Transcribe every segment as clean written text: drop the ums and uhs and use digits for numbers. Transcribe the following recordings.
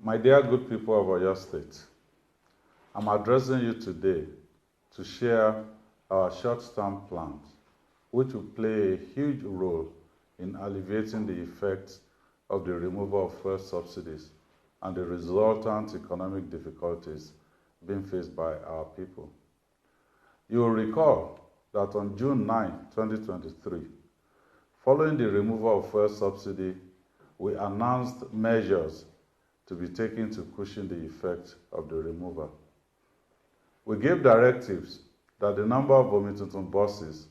My dear good people of Oyo State, I'm addressing you today to share our short-term plans, which will play a huge role in alleviating the effects of the removal of fuel subsidies and the resultant economic difficulties being faced by our people. You will recall that on June 9, 2023, following the removal of fuel subsidy, we announced measures to be taken to cushion the effect of the removal. We gave directives that the number of Omituntun buses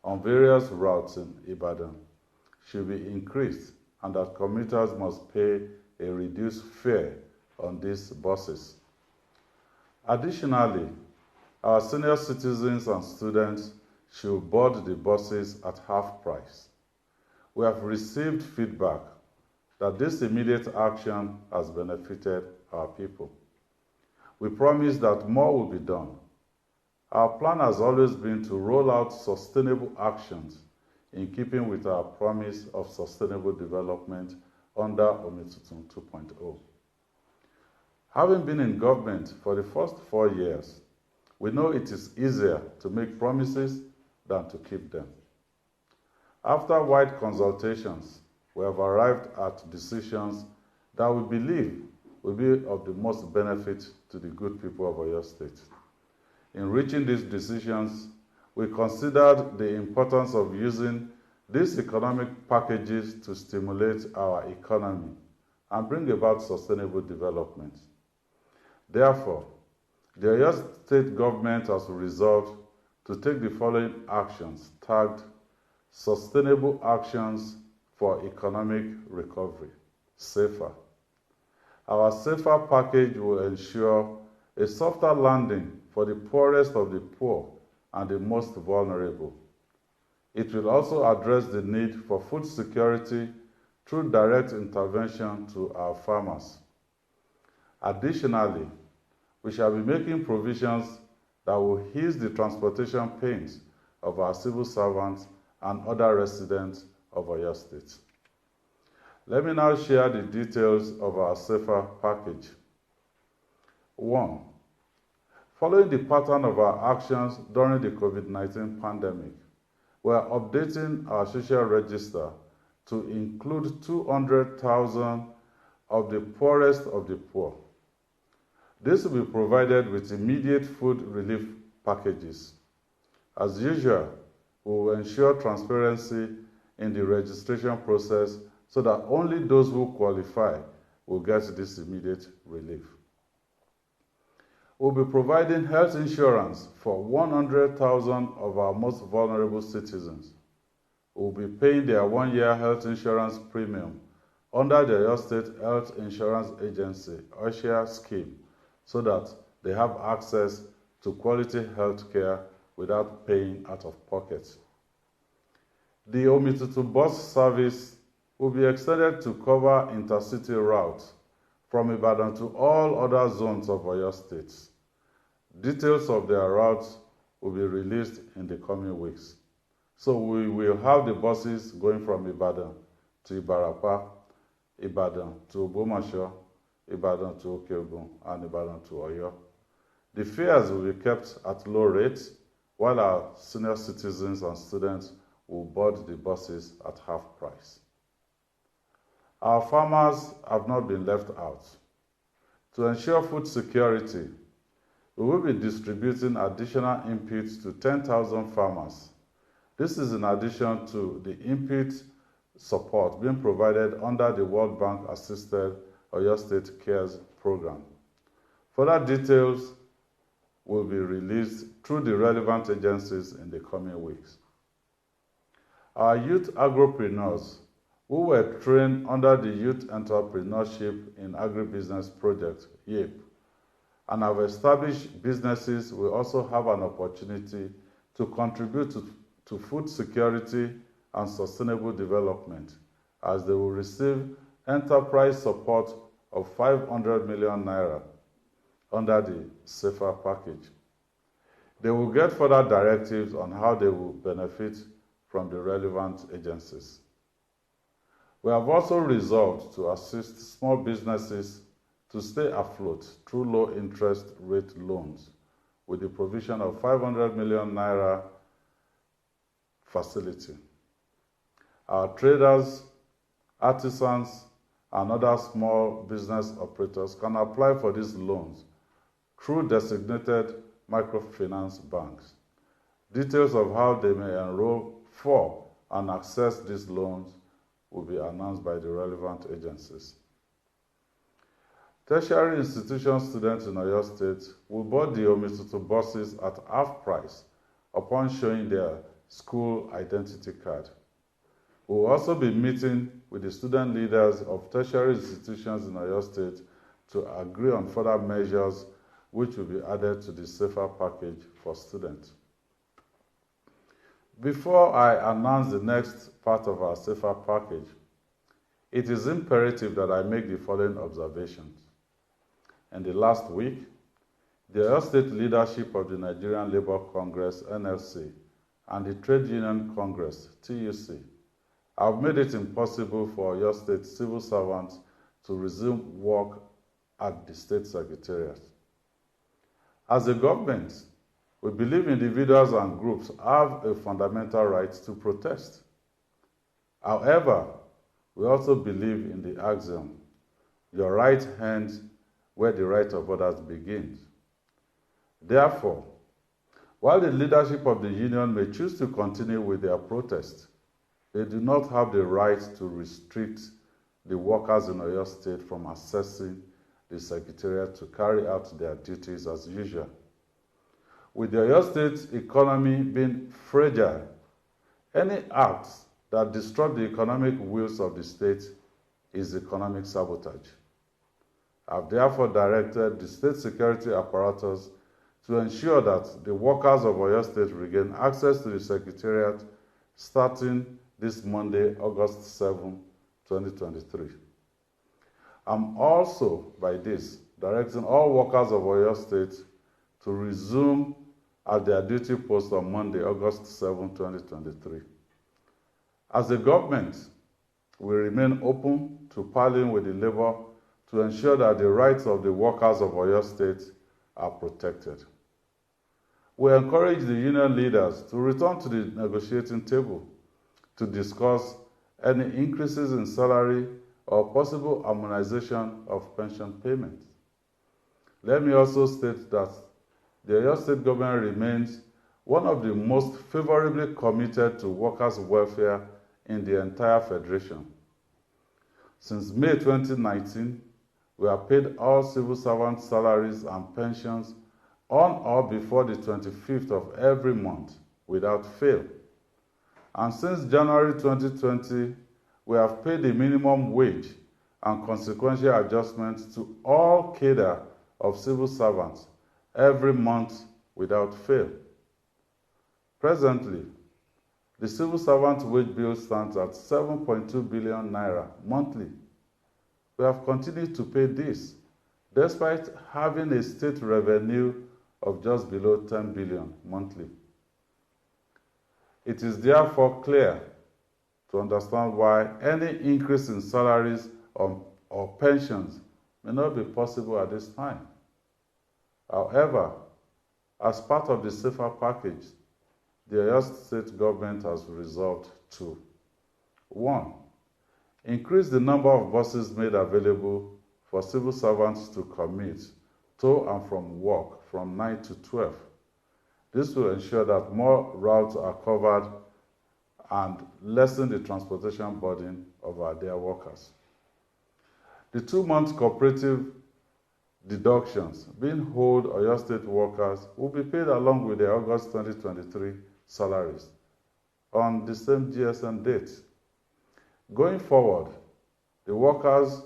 on various routes in Ibadan should be increased and that commuters must pay a reduced fare on these buses. Additionally, our senior citizens and students should board the buses at half price. We have received feedback that this immediate action has benefited our people. We promise that more will be done. Our plan has always been to roll out sustainable actions in keeping with our promise of sustainable development under Omituntun 2.0. Having been in government for the first 4 years, we know it is easier to make promises than to keep them. After wide consultations, we have arrived at decisions that we believe will be of the most benefit to the good people of Oyo State. In reaching these decisions, we considered the importance of using these economic packages to stimulate our economy and bring about sustainable development. Therefore, the Oyo State government has resolved to take the following actions tagged Sustainable Actions for Economic Recovery, SAFER. Our SAFER package will ensure a softer landing for the poorest of the poor and the most vulnerable. It will also address the need for food security through direct intervention to our farmers. Additionally, we shall be making provisions that will ease the transportation pains of our civil servants and other residents of Oyo State. Let me now share the details of our SAFER package. 1. Following the pattern of our actions during the COVID-19 pandemic, we are updating our social register to include 200,000 of the poorest of the poor. This will be provided with immediate food relief packages. As usual, we will ensure transparency in the registration process so that only those who qualify will get this immediate relief. We'll be providing health insurance for 100,000 of our most vulnerable citizens. We'll be paying their 1-year health insurance premium under the Oyo State Health Insurance Agency, OSHA scheme, so that they have access to quality health care without paying out of pocket. The Omituntun bus service will be extended to cover intercity routes from Ibadan to all other zones of Oyo State. Details of their routes will be released in the coming weeks. So we will have the buses going from Ibadan to Ibarapa, Ibadan to Obomasho, Ibadan to Okeogun, and Ibadan to Oyo. The fares will be kept at low rates, while our senior citizens and students will board the buses at half price. Our farmers have not been left out. To ensure food security, we will be distributing additional inputs to 10,000 farmers. This is in addition to the input support being provided under the World Bank Assisted Oyo State Cares Program. Further details will be released through the relevant agencies in the coming weeks. Our youth agripreneurs who were trained under the Youth Entrepreneurship in Agribusiness Project, YEP, and have established businesses will also have an opportunity to contribute to food security and sustainable development, as they will receive enterprise support of 500 million naira under the SAFER package. They will get further directives on how they will benefit from the relevant agencies. We have also resolved to assist small businesses to stay afloat through low interest rate loans with the provision of 500 million naira facility. Our traders, artisans, and other small business operators can apply for these loans through designated microfinance banks. Details of how they may enroll for and access these loans will be announced by the relevant agencies. Tertiary institution students in Oyo State will board the Omitutu buses at half price upon showing their school identity card. We will also be meeting with the student leaders of tertiary institutions in Oyo State to agree on further measures which will be added to the SAFER package for students. Before I announce the next part of our SAFER package, it is imperative that I make the following observations. In the last week, the Oyo State leadership of the Nigerian Labour Congress, NLC, and the Trade Union Congress, TUC, have made it impossible for Oyo State civil servants to resume work at the State Secretariat. As a government, we believe individuals and groups have a fundamental right to protest. However, we also believe in the axiom, your right ends where the right of others begins. Therefore, while the leadership of the union may choose to continue with their protest, they do not have the right to restrict the workers in Oyo State from accessing the Secretariat to carry out their duties as usual. With the Oyo State economy being fragile, any act that disrupt the economic wheels of the state is economic sabotage. I have therefore directed the state security apparatus to ensure that the workers of Oyo State regain access to the Secretariat starting this Monday, August 7, 2023. I'm also, by this, directing all workers of Oyo State to resume at their duty post on Monday, August 7, 2023. As a government, we remain open to parleying with the labor to ensure that the rights of the workers of Oyo State are protected. We encourage the union leaders to return to the negotiating table to discuss any increases in salary or possible harmonization of pension payments. Let me also state that the Oyo State government remains one of the most favorably committed to workers' welfare in the entire federation. Since May 2019, we have paid all civil servants' salaries and pensions on or before the 25th of every month without fail. And since January 2020, we have paid the minimum wage and consequential adjustments to all cadre of civil servants every month without fail. Presently, the civil servant wage bill stands at 7.2 billion naira monthly. We have continued to pay this, despite having a state revenue of just below 10 billion monthly. It is therefore clear to understand why any increase in salaries or pensions may not be possible at this time. However, as part of the SAFER package, the Oyo State government has resolved to 1. Increase the number of buses made available for civil servants to commute to and from work from 9 to 12. This will ensure that more routes are covered and lessen the transportation burden of our dear workers. The 2-month cooperative deductions being owed Oyo State workers will be paid along with their August 2023 salaries on the same GSM date. Going forward, the workers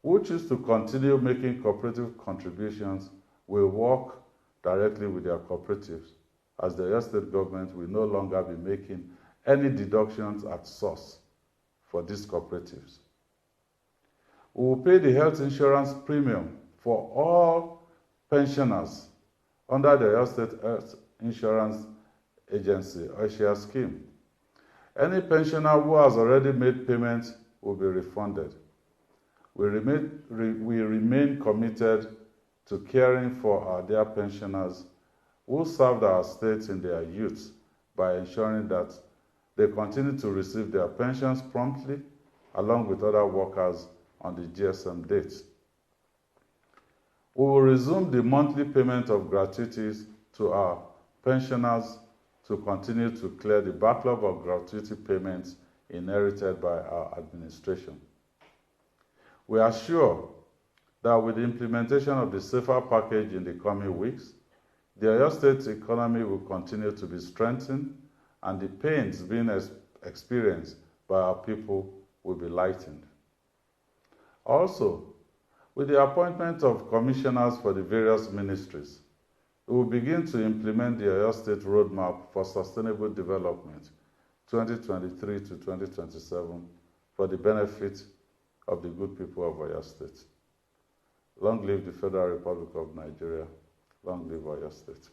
who choose to continue making cooperative contributions will work directly with their cooperatives, as the Oyo State government will no longer be making any deductions at source for these cooperatives. We will pay the health insurance premium for all pensioners under the Oyo State Health Insurance Agency, OSHA scheme. Any pensioner who has already made payments will be refunded. We remain committed to caring for our dear pensioners who served our state in their youth by ensuring that they continue to receive their pensions promptly, along with other workers on the GSM date. We will resume the monthly payment of gratuities to our pensioners to continue to clear the backlog of gratuity payments inherited by our administration. We are sure that with the implementation of the SAFER package in the coming weeks, the Oyo State economy will continue to be strengthened and the pains being experienced by our people will be lightened. Also, with the appointment of commissioners for the various ministries, we will begin to implement the Oyo State Roadmap for Sustainable Development 2023 to 2027 for the benefit of the good people of Oyo State. Long live the Federal Republic of Nigeria. Long live Oyo State.